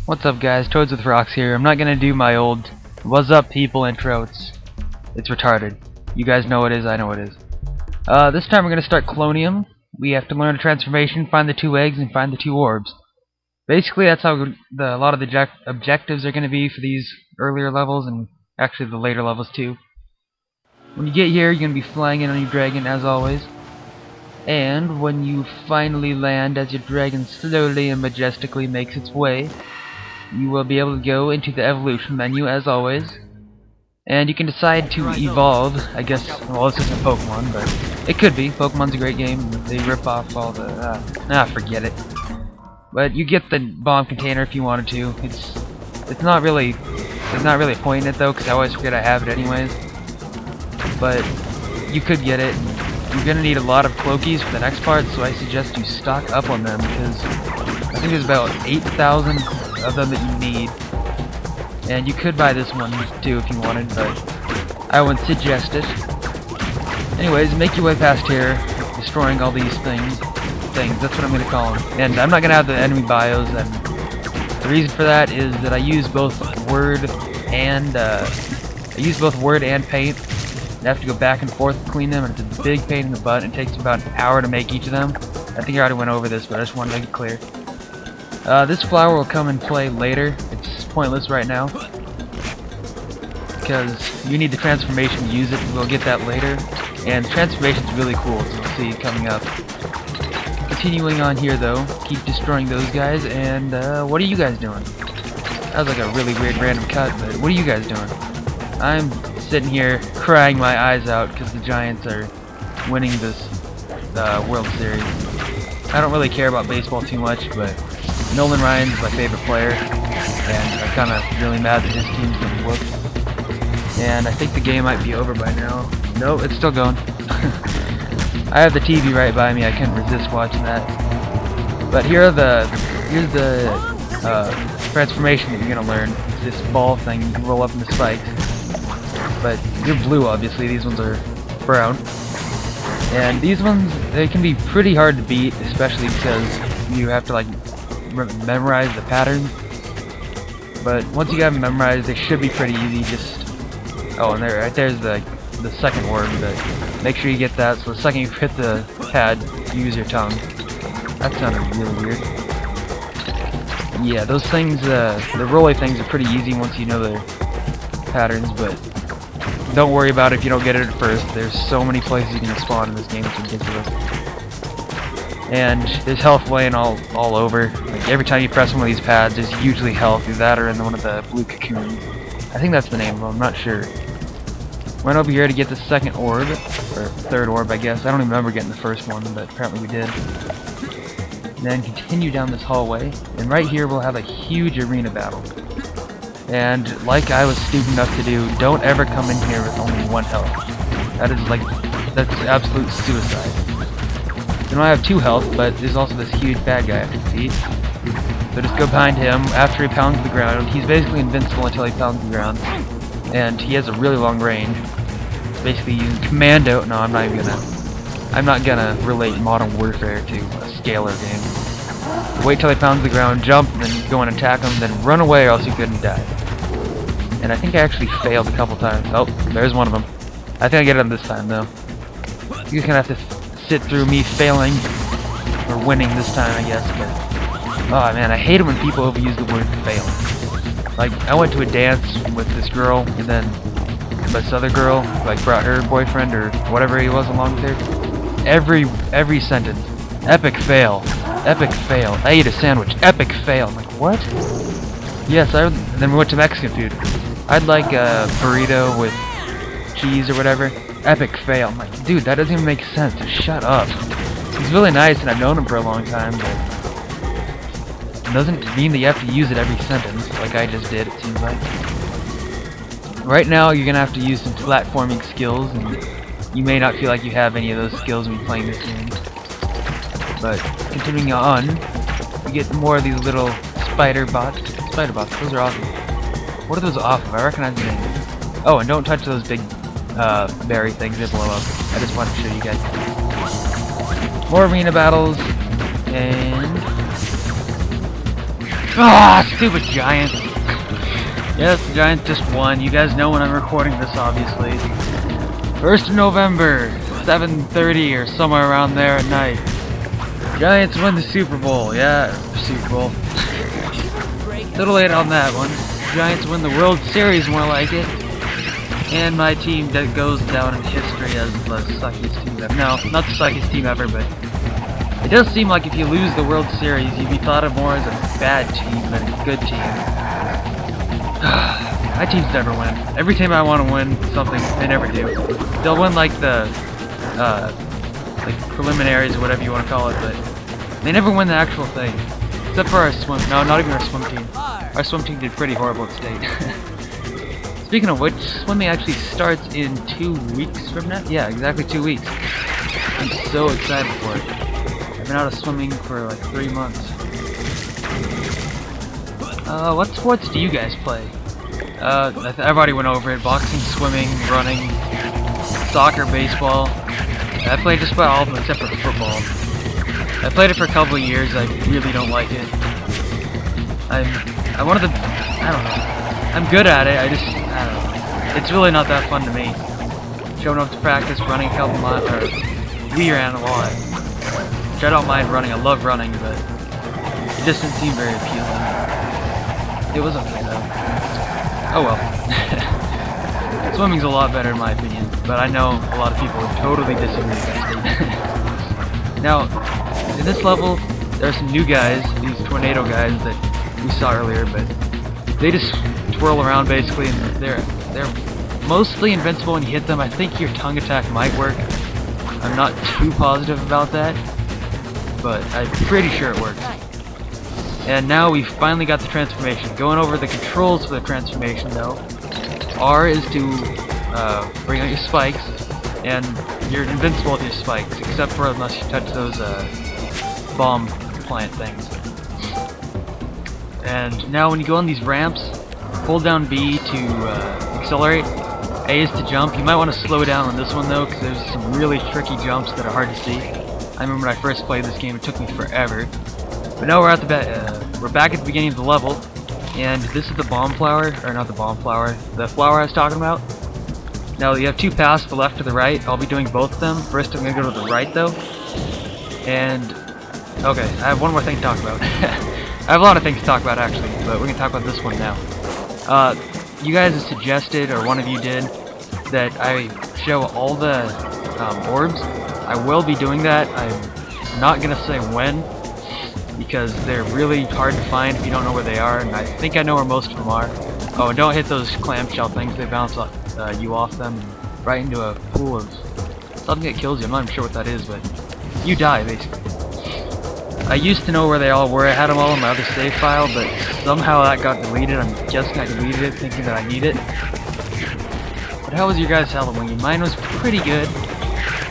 What's up guys, Toads with Rocks here. I'm not gonna do my old "What's up people" intro, it's retarded. You guys know it is, I know it is. This time we're gonna start Colonium. We have to learn a transformation, find the 2 eggs, and find the 2 orbs. Basically that's how a lot of the objectives are gonna be for these earlier levels, and actually the later levels too. When you get here, you're gonna be flying in on your dragon as always. And when you finally land, as your dragon slowly and majestically makes its way, you will be able to go into the evolution menu as always, and you can decide to evolve. I guess, well, this isn't Pokemon, but it could be. Pokemon's a great game. They rip off all the forget it. But you get the bomb container if you wanted to. It's not really a point in it though, because I always forget I have it anyways. But you could get it. You're gonna need a lot of Cloakies for the next part, so I suggest you stock up on them, because I think there's about 8,000 of them that you need. And you could buy this one too if you wanted, but I wouldn't suggest it. Anyways, make your way past here, destroying all these things, that's what I'm gonna call them. And I'm not gonna have the enemy bios, and the reason for that is that I use both Word and Paint. I have to go back and forth to clean them, and it's a big pain in the butt. It takes about an hour to make each of them. I think I already went over this, but I just want to make it clear. This flower will come and play later. It's pointless right now, because you need the transformation to use it. We'll get that later. And the transformation's really cool, as you'll see coming up. Continuing on here though, keep destroying those guys, and what are you guys doing? That was like a really weird random cut, but what are you guys doing? I'm sitting here crying my eyes out because the Giants are winning this World Series. I don't really care about baseball too much, but Nolan Ryan's my favorite player, and I'm kind of really mad that his team's getting whooped. And I think the game might be over by now. No, it's still going. I have the TV right by me. I couldn't resist watching that. But here's the transformation that you're gonna learn. It's this ball thing you can roll up into spikes. But you're blue, obviously. These ones are brown. And these ones, they can be pretty hard to beat, especially because you have to like memorize the patterns. But once you got them memorized, they should be pretty easy. Oh, and right there's the second word. But make sure you get that. So the second you hit the pad, you use your tongue. That sounded really weird. Yeah, those things, the rolly things are pretty easy once you know the patterns, but don't worry about it if you don't get it at first. There's so many places you can spawn in this game, it's ridiculous. And there's health laying all over. Like every time you press one of these pads, there's usually health. Either that or in one of the blue cocoons. I think that's the name of them, I'm not sure. Went over here to get the second orb, or third orb I guess. I don't even remember getting the first one, but apparently we did. And then continue down this hallway, and right here we'll have a huge arena battle. And like I was stupid enough to do, don't ever come in here with only 1 health. That's absolute suicide. Then I have 2 health, but there's also this huge bad guy I have to defeat. So just go behind him. After he pounds the ground, he's basically invincible until he pounds the ground. And he has a really long range. Basically using commando. No, I'm not gonna relate Modern Warfare to a scalar game. Wait till he pounds the ground, jump, and then go and attack him, then run away or else you couldn't die. And I think I actually failed a couple times. Oh, there's one of them. I think I get him this time though. You're gonna have to sit through me failing, or winning this time I guess, but oh man, I hate it when people overuse the word fail. Like, I went to a dance with this girl, and then this other girl, like, brought her boyfriend, or whatever he was along with her. Every sentence, epic fail. Epic fail. I ate a sandwich. Epic fail. I'm like, what? Yes, and then we went to Mexican food. I'd like a burrito with cheese or whatever. Epic fail. I'm like, dude, that doesn't even make sense. Just shut up. He's really nice, and I've known him for a long time, but it doesn't mean that you have to use it every sentence, like I just did, it seems like. Right now, you're gonna have to use some platforming skills, and you may not feel like you have any of those skills when you're playing this game. But continuing on, you get more of these little spider bots. Those are awesome. What are those off of? I recognize the name. Oh, and don't touch those big berry things, they blow up. I just wanted to show you guys. More arena battles, and Ah, stupid Giants. Yes, the Giants just won. You guys know when I'm recording this, obviously. 1st of November, 7:30 or somewhere around there at night. Giants win the Super Bowl. Yeah, Super Bowl. A little late on that one. Giants win the World Series, more like it. And my team that goes down in history as the suckiest team ever. No, not the suckiest team ever, but it does seem like if you lose the World Series, you'd be thought of more as a bad team than a good team. My teams never win. Every time I want to win something, they never do. They'll win like the like preliminaries or whatever you want to call it, but they never win the actual thing. Except for our swim. No, not even our swim team. Our swim team did pretty horrible at state. Speaking of which, swimming actually starts in 2 weeks from now. Yeah, exactly 2 weeks. I'm so excited for it. I've been out of swimming for like 3 months. What sports do you guys play? I've already went over it. Boxing, swimming, running, soccer, baseball. I played just about all of them except for football. I played it for a couple of years. I really don't like it. I'm one of the... I don't know. I'm good at it. I don't know. It's really not that fun to me. Showing up to practice, running a couple miles, or we ran a lot. Which I don't mind running. I love running, but it just didn't seem very appealing. It was okay though. Oh well. Swimming's a lot better in my opinion, but I know a lot of people would totally disagree with that. Now, in this level, there are some new guys, these tornado guys that we saw earlier, but they just twirl around basically, and they're mostly invincible when you hit them. I think your tongue attack might work. I'm not too positive about that, but I'm pretty sure it works. And now we've finally got the transformation. Going over the controls for the transformation though. R is to bring out your spikes, and you're invincible with your spikes, except for unless you touch those bomb plant things. And now when you go on these ramps, hold down B to accelerate, A is to jump. You might want to slow down on this one though, because there's some really tricky jumps that are hard to see. I remember when I first played this game, it took me forever. But now we're at the we're back at the beginning of the level, and this is the bomb flower, or not the bomb flower, the flower I was talking about. Now you have two paths, the left or the right. I'll be doing both of them. First I'm going to go to the right though. And, okay, I have one more thing to talk about. I have a lot of things to talk about actually, but we're going to talk about this one now. You guys have suggested, or one of you did, that I show all the orbs. I will be doing that. I'm not going to say when, because they're really hard to find if you don't know where they are, and I think I know where most of them are. Oh, and don't hit those clamshell things, they bounce you off them and right into a pool of something that kills you. I'm not even sure what that is, but you die, basically. I used to know where they all were, I had them all in my other save file, but somehow that got deleted. I'm guessing I deleted it thinking that I need it. But how was your guys' Halloween? Mine was pretty good.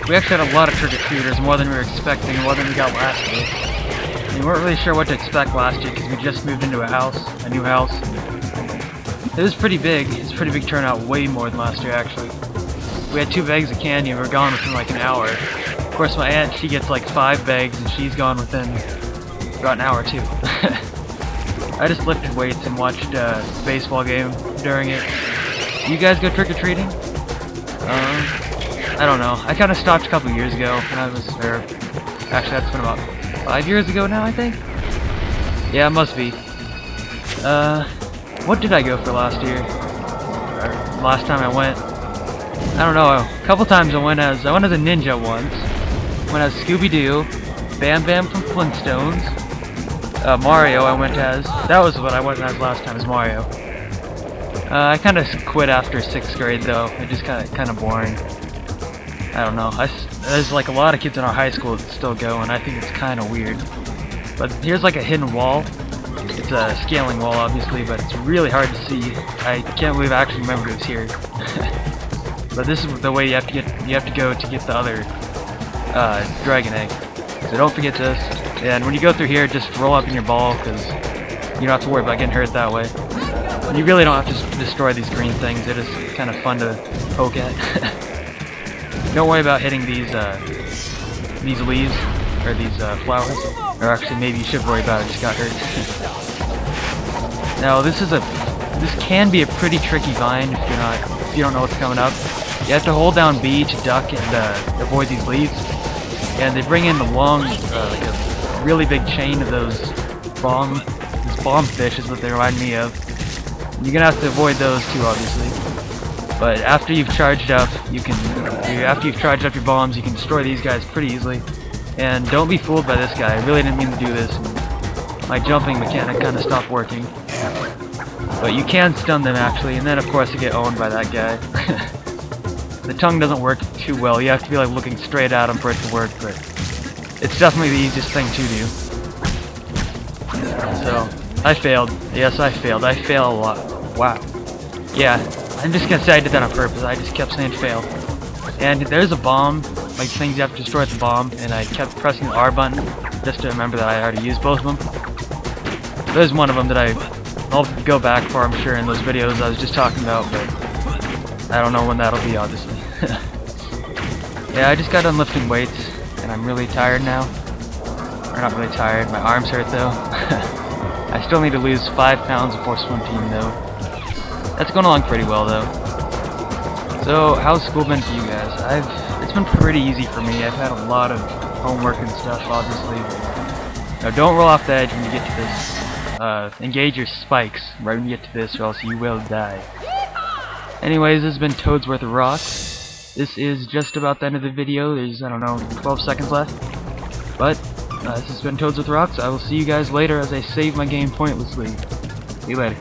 We actually had a lot of trick-or-treaters, more than we were expecting, more than we got last year. We weren't really sure what to expect last year because we just moved into a new house. It was pretty big. It's a pretty big turnout, way more than last year actually. We had 2 bags of candy and we were gone within like an hour. Of course my aunt, she gets like 5 bags and she's gone within about an hour too. I just lifted weights and watched a baseball game during it. You guys go trick-or-treating? I don't know. I kind of stopped a couple years ago when I was there. Actually that's been about 5 years ago now, I think? Yeah, it must be. What did I go for last year? Or last time I went? I don't know, a couple times I went as a ninja once. Went as Scooby-Doo, Bam Bam from Flintstones, Mario I went as. That was what I went as last time, as Mario. I kind of quit after 6th grade though. It just kind of boring. I don't know. There's like a lot of kids in our high school that still go, and I think it's kind of weird. But here's like a hidden wall. It's a scaling wall, obviously, but it's really hard to see. I can't believe I actually remembered it was here. But this is the way you have to go to get the other dragon egg. So don't forget this. And when you go through here, just roll up in your ball, because you don't have to worry about getting hurt that way. And you really don't have to destroy these green things. They're just kind of fun to poke at. Don't worry about hitting these leaves, or these flowers. Or actually, maybe you should worry about it, I just got hurt. Now this can be a pretty tricky vine if you don't know what's coming up. You have to hold down B to duck and avoid these leaves. And they bring in the long, like a really big chain of these bomb fish is what they remind me of. You're gonna have to avoid those too, obviously. But after you've charged up, after you've charged up your bombs, you can destroy these guys pretty easily. And don't be fooled by this guy. I really didn't mean to do this. And my jumping mechanic kind of stopped working. But you can stun them actually, and then of course you get owned by that guy. The tongue doesn't work too well. You have to be like looking straight at him for it to work, but it's definitely the easiest thing to do. So, I failed. Yes, I failed. I fail a lot. Wow. Yeah, I'm just gonna say I did that on purpose. I just kept saying fail. And there's a bomb, like things you have to destroy at the bomb, and I kept pressing the R button just to remember that I already used both of them. There's one of them that I'll go back for, I'm sure, in those videos I was just talking about, but I don't know when that'll be, obviously. Yeah, I just got done lifting weights, and I'm really tired now. Or not really tired, my arms hurt though. I still need to lose 5 pounds before swim team though. That's going along pretty well though. So, how's school been for you guys? It's been pretty easy for me. I've had a lot of homework and stuff, obviously. Now don't roll off the edge when you get to this. Engage your spikes right when you get to this, or else you will die. Anyways, this has been Toadsworth Rocks. This is just about the end of the video. There's, I don't know, 12 seconds left. But, this has been Toadsworth Rocks. I will see you guys later as I save my game pointlessly. See you later.